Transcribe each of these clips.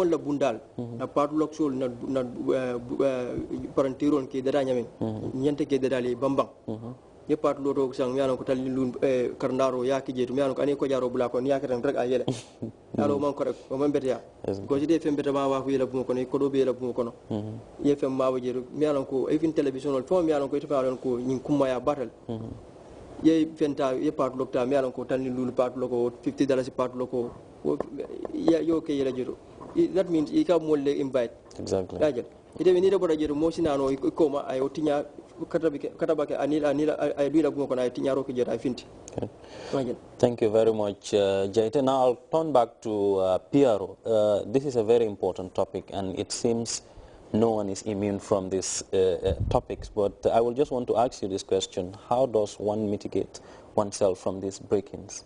la bundal na patu loksol na parantiron ke dada nyamen nyante ke dada le bambang ye patu loto sang mi anon ko talli lun karndaro yaaki jeetu mi anon ko ani ko jaro bula ko ni yakatan rek a yele alo man ko rek o man betia ko jide fem beta ma wa ko yela bu ko ne ko do be yela bu ko no ye fem ma wa jeetu mi anon ko e fin television fo mi anon ko ita falon ko nyin kumma ya batal ye fenta ye patu lokta mi anon ko talli lun patu loko $50 patu loko yo ke yela jeetu. That means you can more invite. Exactly. Ite we need about a motion no ikoma ay otinya katabake anila I do la buko na tinya roki jeta finti. Thank you very much, Jaite. Now I'll turn back to Piero. This is a very important topic, and it seems no one is immune from these topics. But I will just want to ask you this question: how does one mitigate oneself from these break-ins?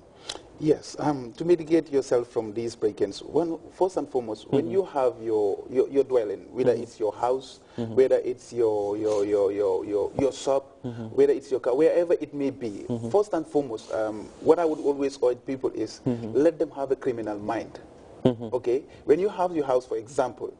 Yes, to mitigate yourself from these break-ins, first and foremost, when you have your dwelling, whether it's your house, whether it's your shop, whether it's your car, wherever it may be, first and foremost, what I would always urge people is let them have a criminal mind. Okay, when you have your house, for example,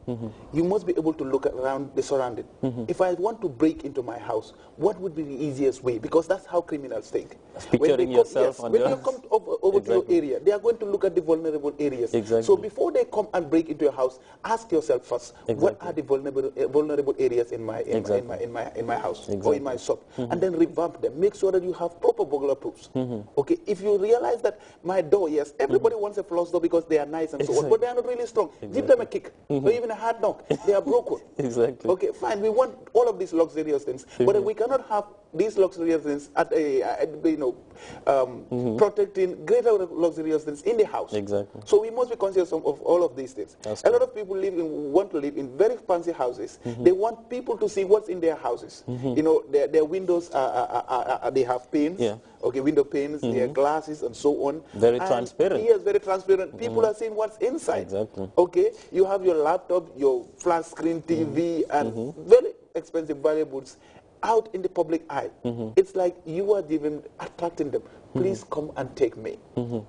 you must be able to look around the surrounding. If I want to break into my house, what would be the easiest way? Because that's how criminals think. Picturing yourself when you come over to your area, they are going to look at the vulnerable areas. So before they come and break into your house, ask yourself first, what are the vulnerable areas in my house or in my shop, and then revamp them. Make sure that you have proper burglar proofs. Okay, if you realize that my door, yes, everybody wants a flush door because they are nice and so on, but they are not really strong. Give them a kick or even a hard knock. They are broken. Okay, fine. We want all of these luxurious things, but we cannot have these luxurious things at protecting greater luxurious things in the house. So we must be conscious of all of these things. A lot of people want to live in very fancy houses. They want people to see what's in their houses. You know, their windows they have panes. Okay, window panes, their glasses, and so on. Very transparent. Yes, very transparent. People are seeing what's inside. Okay, you have your laptop, your flat screen TV, and very expensive valuables out in the public eye. It's like you are even attracting them. Please come and take me.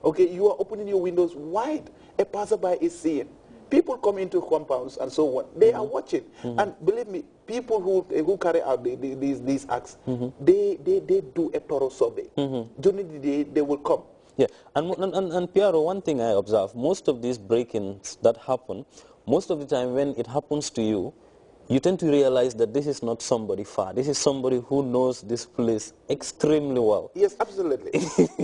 Okay, you are opening your windows wide. A passerby is seeing. People come into compounds and so on. They are watching. And believe me, people who carry out these acts, they do a thorough survey. During the day, they will come. Yeah, and Piero, one thing I observe, most of these break-ins that happen, most of the time when it happens to you, you tend to realize that this is not somebody far. This is somebody who knows this place extremely well. Yes, absolutely.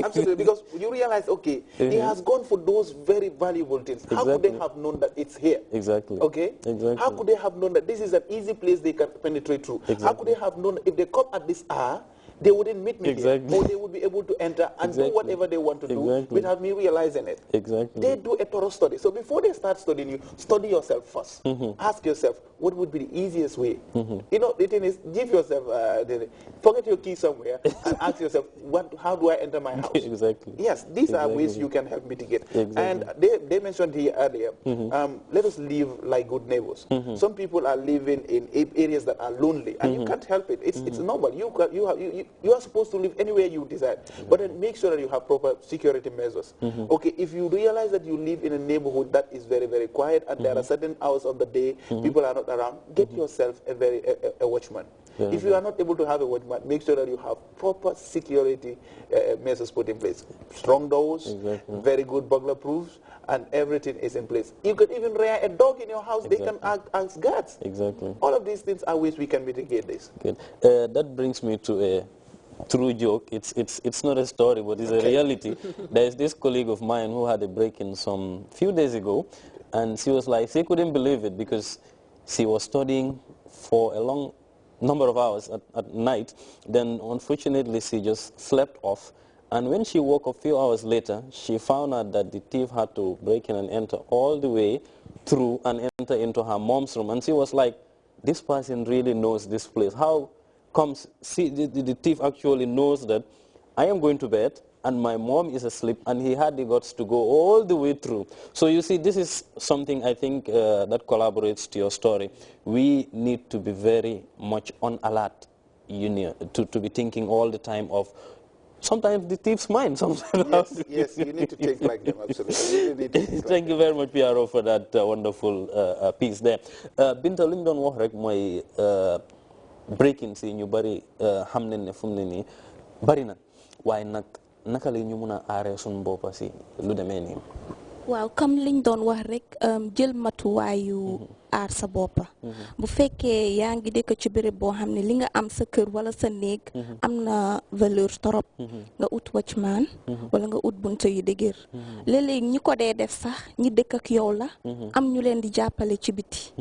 Absolutely, because you realize, okay, he has gone for those very valuable things. How could they have known that it's here? Okay? How could they have known that this is an easy place they can penetrate through? How could they have known that if they come at this hour, they wouldn't meet me here, or they would be able to enter and do whatever they want to do without me realizing it. They do a thorough study. So before they start studying you, study yourself first. Ask yourself, what would be the easiest way? You know, the thing is, give yourself, forget your key somewhere and ask yourself, how do I enter my house? Yes, these are ways you can help mitigate. And they mentioned here earlier, let us live like good neighbors. Some people are living in areas that are lonely, and you can't help it. It's normal. You are supposed to live anywhere you desire, but then make sure that you have proper security measures. Okay, if you realize that you live in a neighborhood that is very, very quiet, and there are certain hours of the day people are not around, get yourself a watchman. If you are not able to have a watchman, make sure that you have proper security measures put in place. Strong doors, very good burglar proofs, and everything is in place. You can even rear a dog in your house. They can act as guards. All of these things are ways we can mitigate this. That brings me to a true joke. It's not a story, but it's a reality. There's this colleague of mine who had a break-in some few days ago, and she was like, she couldn't believe it because she was studying for a long number of hours at night. Then unfortunately she just slept off, and when she woke up a few hours later, she found out that the thief had to break in and enter all the way through and enter into her mom's room. And she was like, this person really knows this place. How comes, see, the thief actually knows that I am going to bed and my mom is asleep, and he had the guts to go all the way through. So you see, this is something I think that collaborates to your story. We need to be very much on alert, to be thinking all the time of sometimes the thief's mind. Sometimes yes, you need to think like them, absolutely. Thank you very much, PRO, for that wonderful piece there. Binta, li ñu doon wax rek mooy breaking si ñu bari xam nañ ne fu mu ne nii bari na waaye nag naka la ñu mun a aaree suñu boppa si lu demee nii. waaw comme liñ doon wax rek jël matuwaayu aar sa boppa bu fekkee yaa ngi dëkk ci béréb boo xam ne li nga am sa kër wala sa néeg am na valeur torop nga ut watchman wala nga ut bunta yu dëgër léeg-léeg ñi ko dee def sax ñi dëkk ak yow la am ñu leen di jàppale ci biti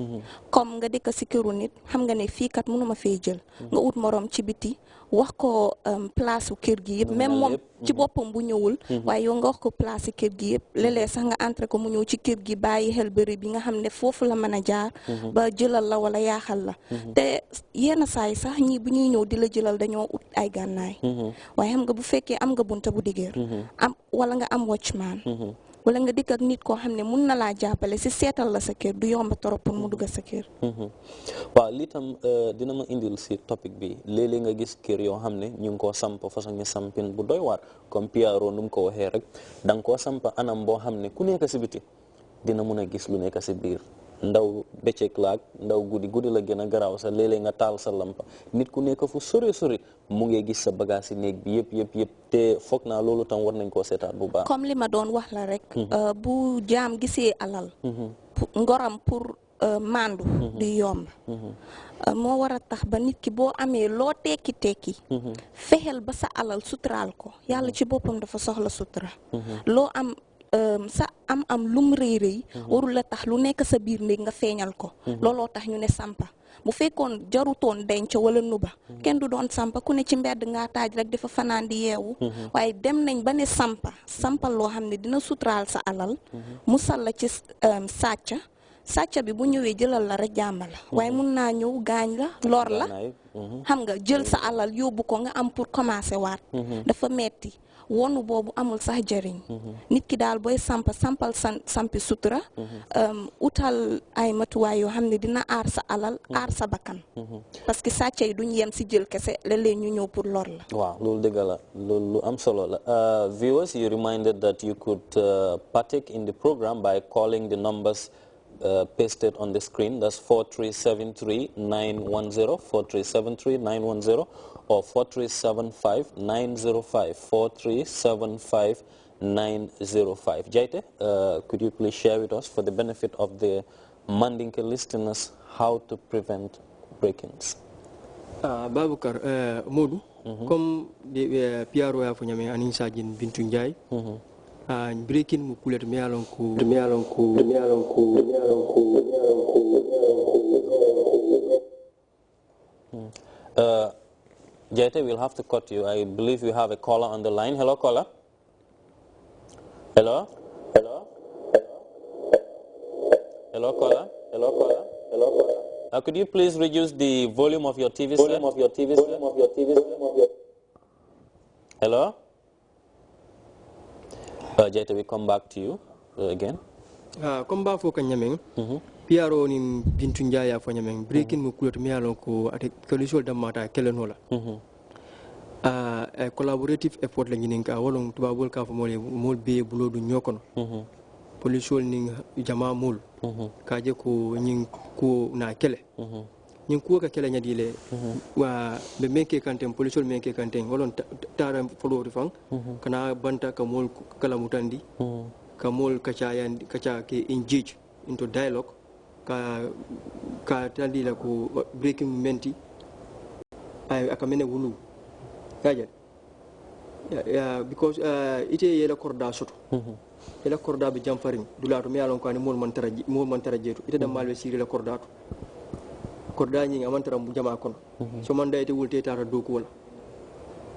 comme nga dëkk si këru nit xam nga ne fii kat mënuma fee jël nga ut morom ci biti wax ko place u kër gi yëpp même moom ci boppam bu ñëwul waaye yow nga wax ko place kër gi yëpp léeg-léeg sax nga entré ko mu ñëw ci kër gi bàyyi xel bëri bi nga xam ne foofu la mën a jaar ba jëlal la wala yaaxal la te yenn saa yi sax ñii bu ñuy ñëw di la jëlal dañoo ut ay gànnaay waaye xam nga bu fekkee am nga bunta bu digéer am wala nga am watchman wala nga dikk ak nit koo xam ne mun na laa jàppale si seetal la sa kër du yomba torop pour mu dugg sa kër waaw lii tam dina ma indil si topic bi léeg-léeg nga gis kër yoo xam ne ñu ngi koo samp façon ngi sampin bu doy waar comme PRO nu mu ko waxee rek da nga koo samp anam boo xam ne ku nekk si biti dina mun a gis lu nekk si biir ndaw bëccëg laag ndaw guddi la gën a garaaw sa léeg-léeg nga taal sa lampa nit ku nekk fu sori mu ngi gis sa bagage si néeg bi yëpp te foog naa loolu tam war nañ koo seetaat bu baax comme li ma doon wax la rek bu jaam gisee alal ngoram pour mandu di yomb moo war a tax ba nit ki boo amee loo tekki fexeel ba sa alal suturaal ko yàlla ci boppam dafa soxla sutura loo am sa am lum rëy warul la tax lu nekk sa biir néeg nga feeñal ko looloo tax ñu ne sampa bu fekkoon jarutoon denc wala nuba kenn du doon sampa ku ne ci mbedd ngaa taaj rek dafa fanaan di yeewu waaye dem nañ ba ne sampal loo xam ne dina suturaal sa alal musal la ci sàcca bi bu ñëwee jëlal la rek jàmm la waaye mun naa ñëw gaañ la lor la xam nga jël sa alal yóbbu ko nga am pour commencer waat dafa metti wonu boobu amul sax jëriñ nit ki daal booy sampal sampi sutura utal ay matuwaay yoo xam ne dina aar sa alal aar sa bakkan parce que sàcca yi duñ yem si jël kese léeg-léeg ñu ñëw pour lor la waaw loolu dëgg la loolu lu am solo la viewers, you reminded that you could partake in the program by calling the numbers pasted on the screen. That's 4373-910, 4373-910, or 4375-905, 4375-905. Jaite, could you please share with us, for the benefit of the Mandinka listeners, how to prevent break-ins? Babukar, Modu, comme PRO ya fanyame anin sajin Bintu Njai, breaking mu kulet mealonku Jaite, we'll have to cut you. I believe you have a caller on the line. Hello, caller. Hello, caller. Could you please reduce the volume of your TV set? Hello? Jaite, we come back to you again. Come back for Kanyaming. PRO ni Bintu Njai ya fanyaming. Breaking mu kulet mealonku ate kolisol damata kelenola. Collaborative effort la ñininka wolon tubabol ka fa mol be bulodu ñokono polisol ni jama mol ka je ko ñing ko na kele ñing ko ka kele ñadi le wa be menke kantem polisol menke kantem wolon tara folori fang kana banta ka mol kala mutandi ka mol kacha ke engage into dialogue ka tandi la ko breaking menti ay akamene wulu because ite yela korda soto yela korda be jamfarin dulato me alon ko ani mol man tara jeetu ite da malbe siri la korda to korda ñi amantara bu jama kono so man dayte wulte tara do ko wala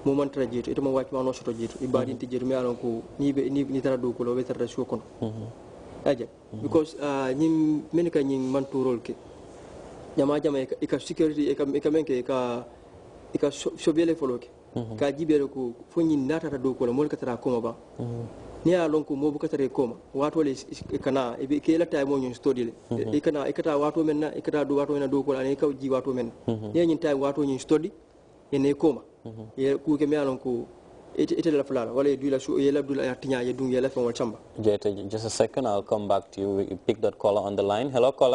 mo man tara jeetu ite mo wacc ma no soto jeetu ibadi ti jeetu me alon ko ni tara do ko lo be tara so kono because ñi men ka ñi man turol ke jama e ka security e ka menke ka sobele foloke ka jibere ko fonni natata do ko la mol katara koma ba ni a lon ko mo bu katare koma wato le kana e ke la tay mo ñun study le e kana e kata wato men na e kata do wato men do ko la ne kaw ji wato men ne ñin tay wato ñun study e ne koma e ku ke mi alon ko ite la fulala wala du la su yela du la tinya ye dung yela fon chamba. Just a second, I'll come back to you. We pick that caller on the line. Hello, caller.